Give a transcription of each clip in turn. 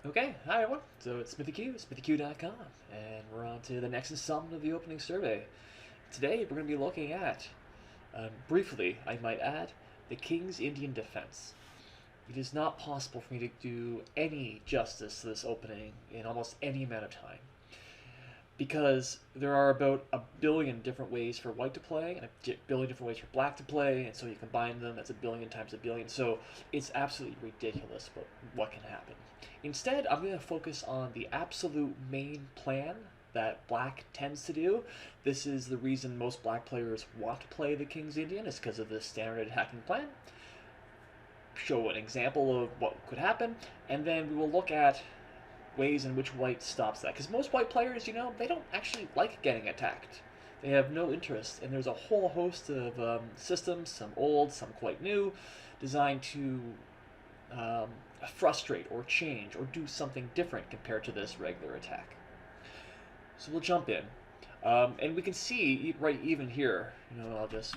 Okay, hi everyone. So it's SmithyQ, SmithyQ.com, and we're on to the next installment of the opening survey. Today we're going to be looking at, briefly, I might add, the King's Indian defense. It is not possible for me to do any justice to this opening in almost any amount of time, because there are about a billion different ways for white to play and a billion different ways for black to play, and so you combine them, that's a billion times a billion. So it's absolutely ridiculous what can happen. Instead, I'm going to focus on the absolute main plan that black tends to do. This is the reason most black players want to play the King's Indian, is because of this standard attacking plan. Show an example of what could happen, and then we will look at ways in which white stops that. Because most white players, they don't actually like getting attacked. They have no interest, and there's a whole host of systems, some old, some quite new, designed to frustrate or change or do something different compared to this regular attack. So we'll jump in. And we can see, right, even here, I'll just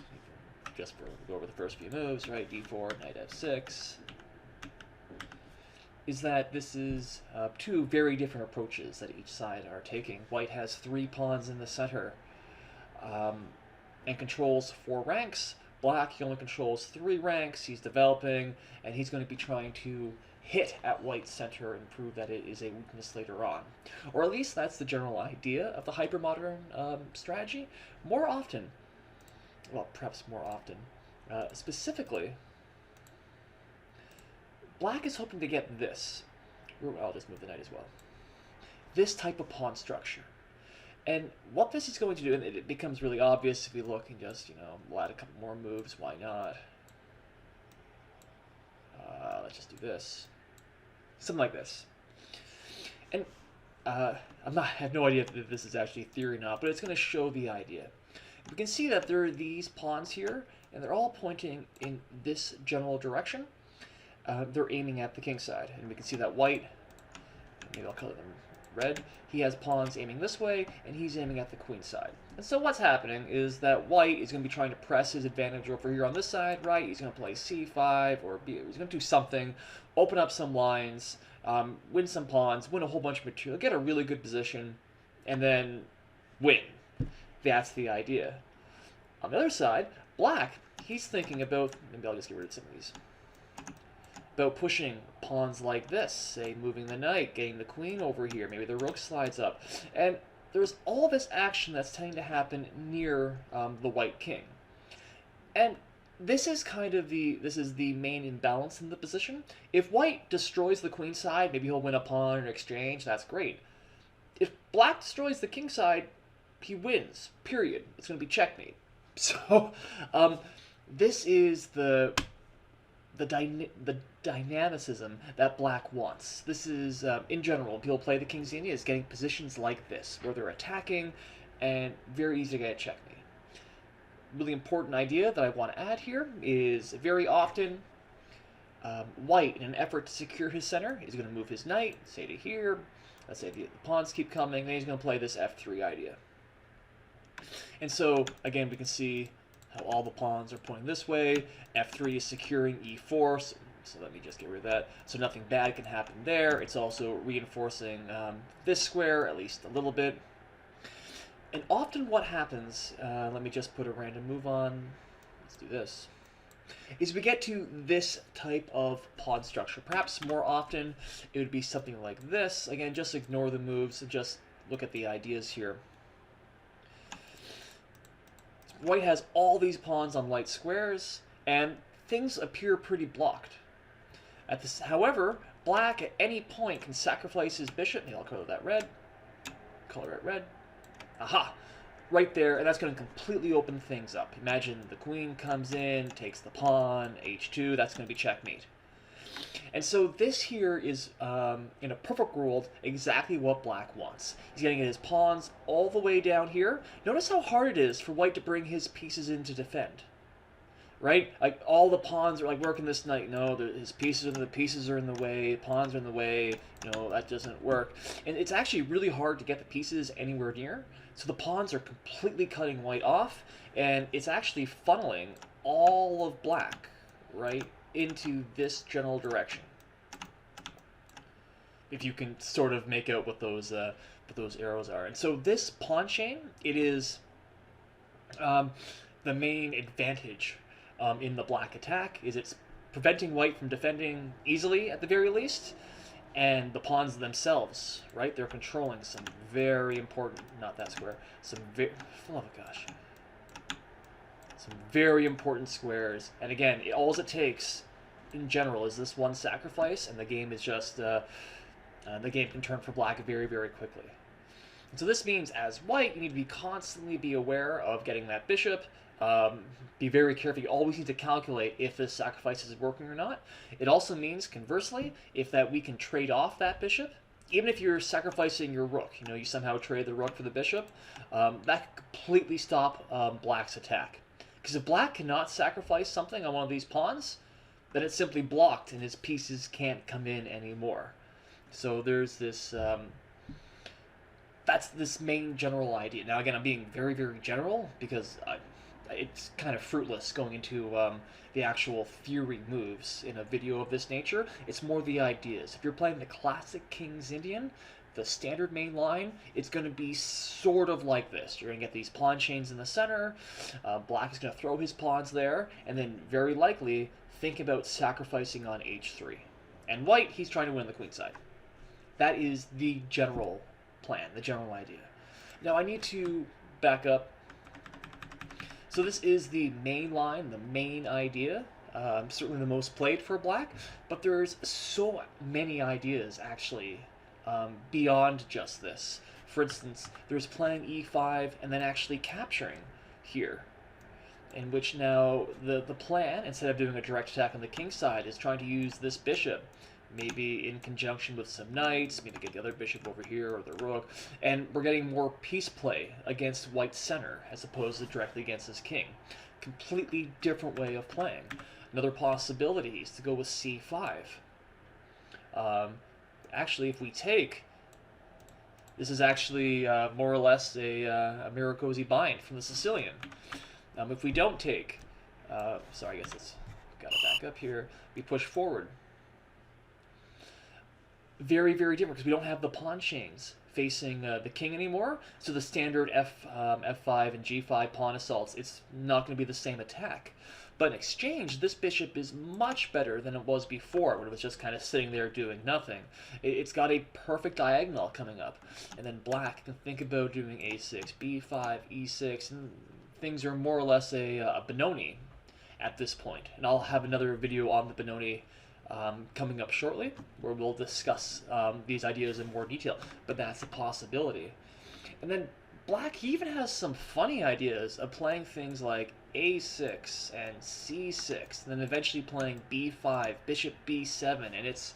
go over the first few moves, right, d4, knight f6, is that this is two very different approaches that each side are taking. White has 3 pawns in the center and controls 4 ranks. Black, he only controls 3 ranks. He's developing, and he's going to be trying to hit at white's center and prove that it is a weakness later on. Or at least that's the general idea of the hypermodern strategy. More often, well, perhaps more often, specifically, black is hoping to get this. I'll just move the knight as well. This type of pawn structure. And what this is going to do, and it becomes really obvious if we look and just, we'll add a couple more moves, why not? Let's just do this. Something like this. And I have no idea if this is actually theory or not, but it's going to show the idea. We can see that there are these pawns here, and they're all pointing in this general direction. They're aiming at the king side, and we can see that white, maybe I'll color them red, he has pawns aiming this way, and he's aiming at the queen side. And so what's happening is that white is going to be trying to press his advantage over here on this side, right? He's going to play c5, or he's going to do something, open up some lines, win some pawns, win a whole bunch of material, get a really good position, and then win. That's the idea. On the other side, black, he's thinking about, maybe I'll just get rid of some of these, about pushing pawns like this, say moving the knight, getting the queen over here, maybe the rook slides up. And there's all this action that's tending to happen near the white king. And this is the main imbalance in the position. If white destroys the queen side, maybe he'll win a pawn in exchange, that's great. If black destroys the king side, he wins, period. It's going to be checkmate. So this is the dynamicism that black wants. This is, in general, people play the King's Indian is getting positions like this, where they're attacking and very easy to get a checkmate. Really important idea that I want to add here is very often white, in an effort to secure his center, is going to move his knight, say to here. Let's say the pawns keep coming, then he's going to play this f3 idea. And so, again, we can see how all the pawns are pointing this way. f3 is securing e4, so let me just get rid of that. So nothing bad can happen there. It's also reinforcing this square, at least a little bit. And often what happens, let me just put a random move on, let's do this, is we get to this type of pawn structure. Perhaps more often it would be something like this. Again, just ignore the moves and just look at the ideas here. White has all these pawns on light squares, and things appear pretty blocked. However, black at any point can sacrifice his bishop. Maybe I'll color that red. Color it red. Aha! Right there, and that's going to completely open things up. Imagine the queen comes in, takes the pawn, h2, that's going to be checkmate. And so this here is, in a perfect world, exactly what black wants. He's getting his pawns all the way down here. Notice how hard it is for white to bring his pieces in to defend. Right? Like, all the pawns are like working this knight. No, his pieces are in the way, pawns are in the way, that doesn't work. And it's actually really hard to get the pieces anywhere near. So the pawns are completely cutting white off, and it's actually funneling all of black, right, into this general direction. if you can sort of make out what those arrows are. And so this pawn chain, it is the main advantage in the black attack is it's preventing white from defending easily at the very least, and the pawns themselves, right? They're controlling some very important, not that square, some very, oh my gosh, some very important squares. And again, all it takes in general is this one sacrifice, and the game is just, the game can turn for black very, very quickly. And so this means, as white, you need to constantly be aware of getting that bishop. Be very careful. You always need to calculate if this sacrifice is working or not. It also means, conversely, if that we can trade off that bishop, even if you're sacrificing your rook, you know, you somehow trade the rook for the bishop, that could completely stop black's attack. Because if black cannot sacrifice something on one of these pawns, then it's simply blocked and his pieces can't come in anymore. So there's this, that's this main general idea. Now again, I'm being very, very general because it's kind of fruitless going into the actual theory moves in a video of this nature. It's more the ideas. If you're playing the classic King's Indian, the standard main line, it's going to be sort of like this. You're going to get these pawn chains in the center, black is going to throw his pawns there, and then very likely think about sacrificing on h3. And white, he's trying to win the queen side. That is the general plan, the general idea. Now I need to back up. So this is the main line, the main idea, certainly the most played for black, but there's so many ideas actually beyond just this. For instance, there's playing e5 and then actually capturing here, in which now the plan, instead of doing a direct attack on the king side, is trying to use this bishop, maybe in conjunction with some knights, maybe get the other bishop over here or the rook, and we're getting more piece play against white's center as opposed to directly against his king. Completely different way of playing. Another possibility is to go with c5. Actually, if we take, this is actually more or less a Maricosi bind from the Sicilian. If we don't take, sorry, I guess it's got to back up here, we push forward. Very, very different because we don't have the pawn chains facing the king anymore. So the standard f5 and g5 pawn assaults, it's not going to be the same attack. But in exchange, this bishop is much better than it was before, when it was just kind of sitting there doing nothing. It's got a perfect diagonal coming up. And then black can think about doing a6, b5, e6, and things are more or less a Benoni at this point. And I'll have another video on the Benoni coming up shortly, where we'll discuss these ideas in more detail, but that's a possibility. And then black, he even has some funny ideas of playing things like a6 and c6, and then eventually playing b5, bishop b7, and it's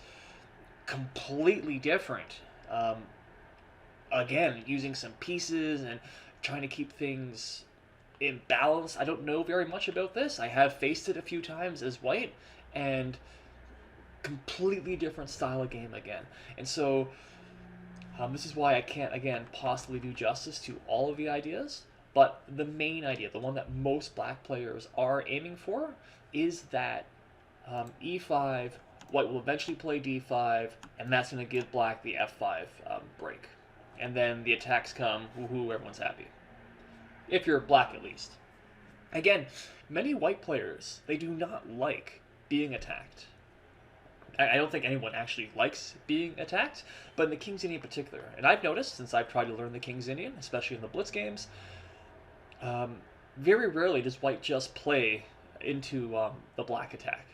completely different. Again, using some pieces and trying to keep things in balance. I don't know very much about this. I have faced it a few times as white, and completely different style of game again. And so this is why I can't, again, possibly do justice to all of the ideas, but the main idea, the one that most black players are aiming for, is that e5, white will eventually play d5, and that's going to give black the f5 break. And then the attacks come, woohoo, everyone's happy. If you're black, at least. Again, many white players, they do not like being attacked. I don't think anyone actually likes being attacked, but in the King's Indian in particular, and I've noticed since I've tried to learn the King's Indian, especially in the Blitz games, very rarely does white just play into the black attack.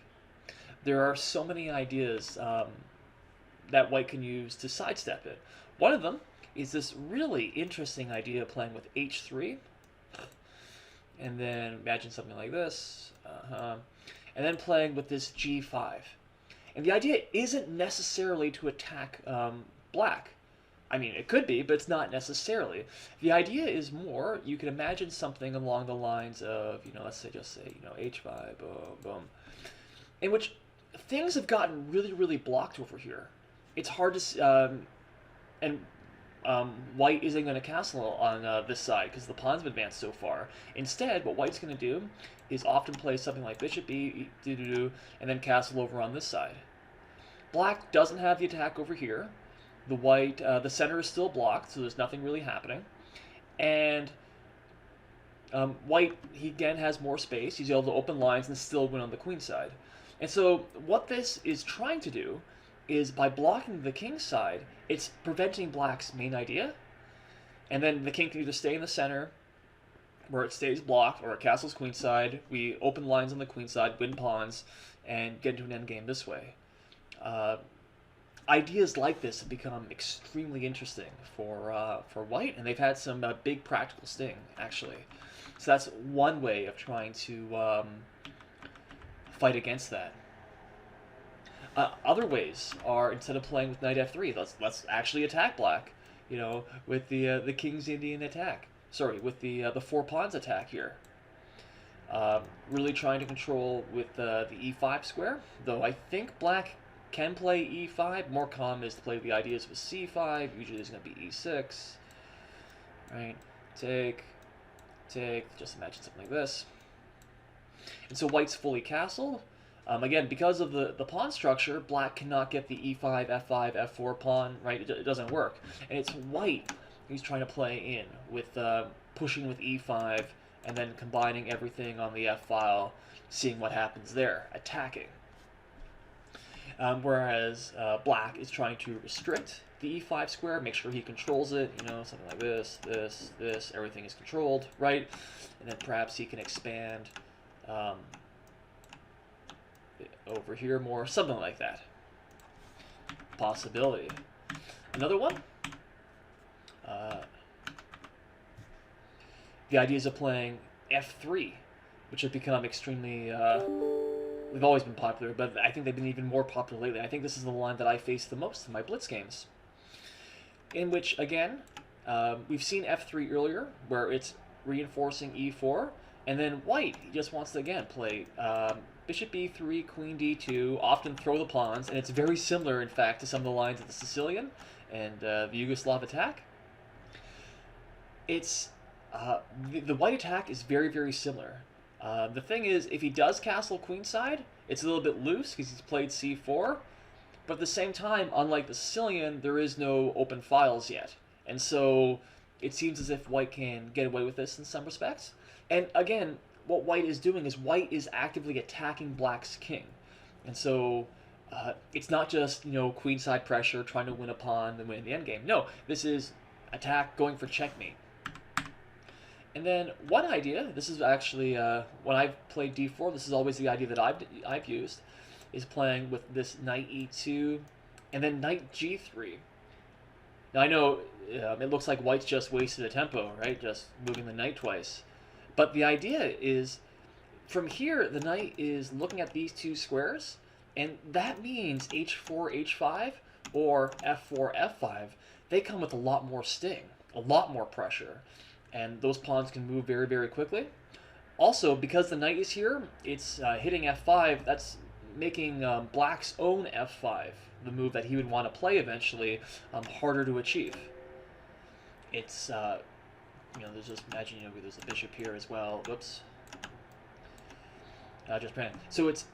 There are so many ideas that white can use to sidestep it. One of them is this really interesting idea of playing with h3, and then imagine something like this, and then playing with this g5. And the idea isn't necessarily to attack black. I mean, it could be, but it's not necessarily. The idea is more, you can imagine something along the lines of, let's say, h5, boom, boom, in which things have gotten really, really blocked over here. It's hard to, and white isn't going to castle on this side because the pawns have advanced so far. Instead, what white's going to do is often play something like bishop b, and then castle over on this side. Black doesn't have the attack over here, the center is still blocked, so there's nothing really happening. And white, he again has more space. He's able to open lines and still win on the queen side. And so what this is trying to do is, by blocking the king side, it's preventing black's main idea. And then the king can either stay in the center, where it stays blocked, or it castles queen side. We open lines on the queen side, win pawns, and get into an endgame this way. Ideas like this have become extremely interesting for white, and they've had some big practical sting, actually. So that's one way of trying to fight against that. Other ways are, instead of playing with knight f3, let's actually attack black. You know, with the King's Indian attack. Sorry, with the 4 pawns attack here. Really trying to control with the e5 square, though I think black can play e5. More common is to play the ideas with c5. Usually it's going to be e6. Right? Take. Just imagine something like this. And so white's fully castled. Again, because of the pawn structure, black cannot get the e5, f5, f4 pawn, right? It doesn't work. And it's white who's trying to play in with pushing with e5 and then combining everything on the f-file, seeing what happens there, attacking. Whereas black is trying to restrict the e5 square, make sure he controls it, you know, something like this, this, everything is controlled, right? And then perhaps he can expand over here more, something like that. Possibility. Another one, the ideas of playing f3, which have become extremely, they've always been popular, but I think they've been even more popular lately. I think this is the line that I face the most in my blitz games, in which, again, we've seen f3 earlier, where it's reinforcing e4, and then white, he just wants to, again, play bishop b3, queen d2, often throw the pawns, and it's very similar, in fact, to some of the lines of the Sicilian and the Yugoslav attack. It's the white attack is very, very similar. The thing is, if he does castle queenside, it's a little bit loose because he's played c4, but at the same time, unlike the Sicilian, there is no open files yet. And so it seems as if white can get away with this in some respects. And again, what white is doing is white is actively attacking black's king. And so it's not just, you know, queenside pressure, trying to win a pawn and win the endgame. No, this is attack, going for checkmate. And then one idea, this is actually, when I've played d4, this is always the idea that I've used, is playing with this knight e2, and then knight g3. Now I know it looks like white's just wasted a tempo, right? Just moving the knight twice. But the idea is, from here, the knight is looking at these two squares, and that means h4, h5, or f4, f5, they come with a lot more sting, a lot more pressure. And those pawns can move very, very quickly. Also, because the knight is here, it's hitting f5. That's making black's own f5, the move that he would want to play eventually, harder to achieve. It's, you know, there's just, imagine, you know, there's a bishop here as well. Whoops. Just ran. So it's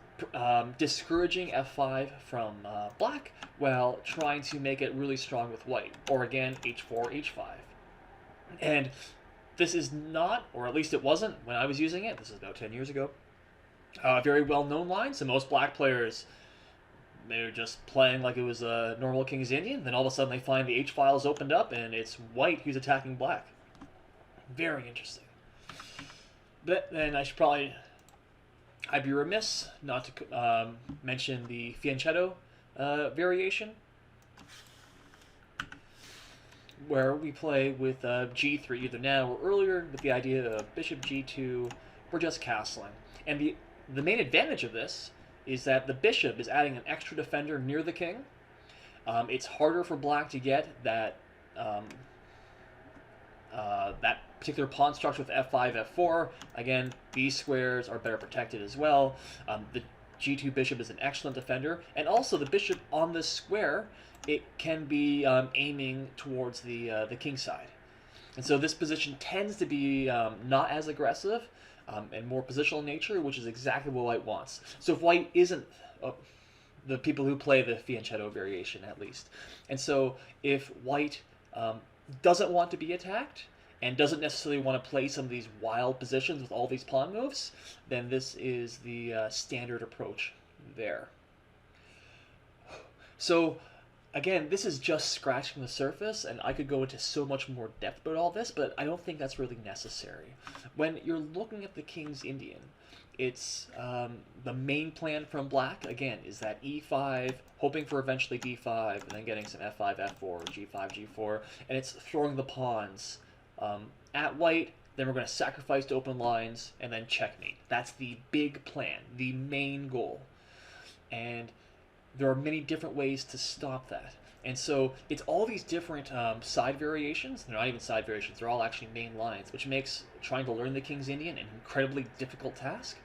discouraging f5 from black while trying to make it really strong with white. Or again, h4, h5. And this is not, or at least it wasn't when I was using it, this is about 10 years ago, a very well-known line. So most black players, they're just playing like it was a normal King's Indian, then all of a sudden they find the H-files opened up and it's white who's attacking black. Very interesting. But then I'd be remiss not to mention the fianchetto variation, where we play with g3 either now or earlier with the idea of bishop g2, we're just castling. And the main advantage of this is that the bishop is adding an extra defender near the king. It's harder for black to get that that particular pawn structure with f5, f4. Again, these squares are better protected as well. The g2 bishop is an excellent defender, and also the bishop on this square, it can be aiming towards the king side. And so this position tends to be not as aggressive and more positional in nature, which is exactly what white wants. So if white isn't... Oh, the people who play the fianchetto variation at least. And so if white doesn't want to be attacked and doesn't necessarily want to play some of these wild positions with all these pawn moves, then this is the standard approach there. So again, this is just scratching the surface, and I could go into so much more depth about all this, but I don't think that's really necessary. When you're looking at the King's Indian, it's the main plan from black, again, is that e5, hoping for eventually d5, and then getting some f5, f4, g5, g4, and it's throwing the pawns at white, then we're going to sacrifice to open lines, and then checkmate. That's the big plan, the main goal. And there are many different ways to stop that. And so it's all these different side variations. They're not even side variations. They're all actually main lines, which makes trying to learn the King's Indian an incredibly difficult task.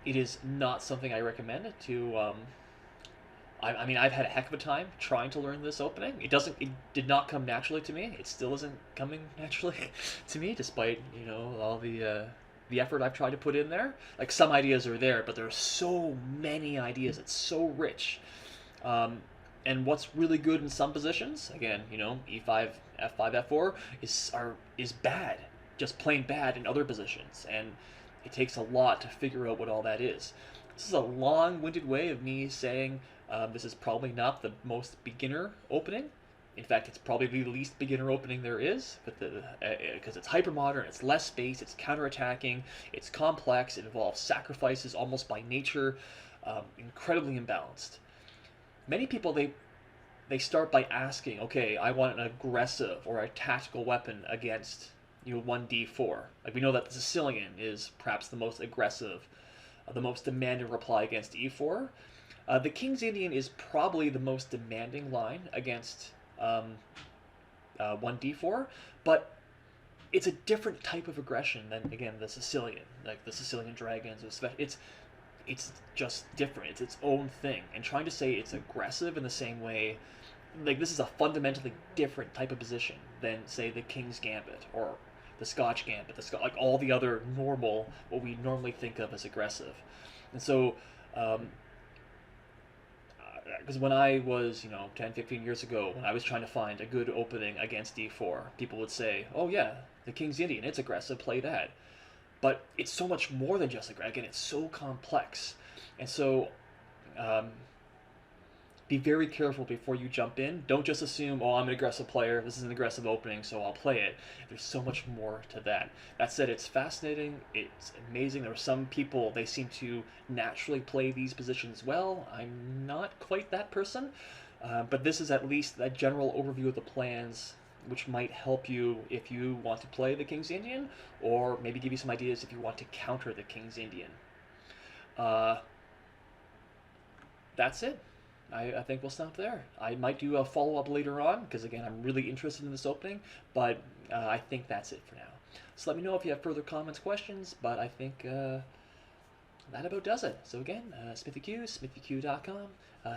It is not something I recommend to... I mean, I've had a heck of a time trying to learn this opening. It did not come naturally to me. It still isn't coming naturally to me, despite, you know, all the effort I've tried to put in there. Like, some ideas are there, but there are so many ideas. It's so rich. And what's really good in some positions, again, you know, e5, f5, f4, is bad, just plain bad in other positions. And it takes a lot to figure out what all that is. This is a long-winded way of me saying this is probably not the most beginner opening. In fact, it's probably the least beginner opening there is, but because it's hypermodern, it's less space, it's counterattacking, it's complex, it involves sacrifices almost by nature, incredibly imbalanced. Many people, they start by asking, okay, I want an aggressive or a tactical weapon against, you know, 1d4. Like, we know that the Sicilian is perhaps the most aggressive, the most demanding reply against e4. The King's Indian is probably the most demanding line against 1d4, but it's a different type of aggression than, again, the Sicilian, like the Sicilian dragons. It's just different. It's its own thing. And trying to say it's aggressive in the same way, like, this is a fundamentally different type of position than, say, the King's Gambit or the Scotch Gambit, like all the other normal, what we normally think of as aggressive. And so, because when I was, you know, 10, 15 years ago, when I was trying to find a good opening against d4, people would say, oh yeah, the King's Indian, it's aggressive, play that. But it's so much more than just aggressive. Again, it's so complex. And so be very careful before you jump in. Don't just assume, oh, I'm an aggressive player, this is an aggressive opening, so I'll play it. There's so much more to that. That said, it's fascinating, it's amazing. There are some people, they seem to naturally play these positions well. I'm not quite that person, but this is at least that general overview of the plans, which might help you if you want to play the King's Indian, or maybe give you some ideas if you want to counter the King's Indian. That's it. I think we'll stop there. I might do a follow-up later on, because again, I'm really interested in this opening, but I think that's it for now. So let me know if you have further comments, questions, but I think that about does it. So again, SmithyQ, SmithyQ.com.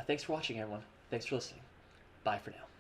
Thanks for watching, everyone. Thanks for listening. Bye for now.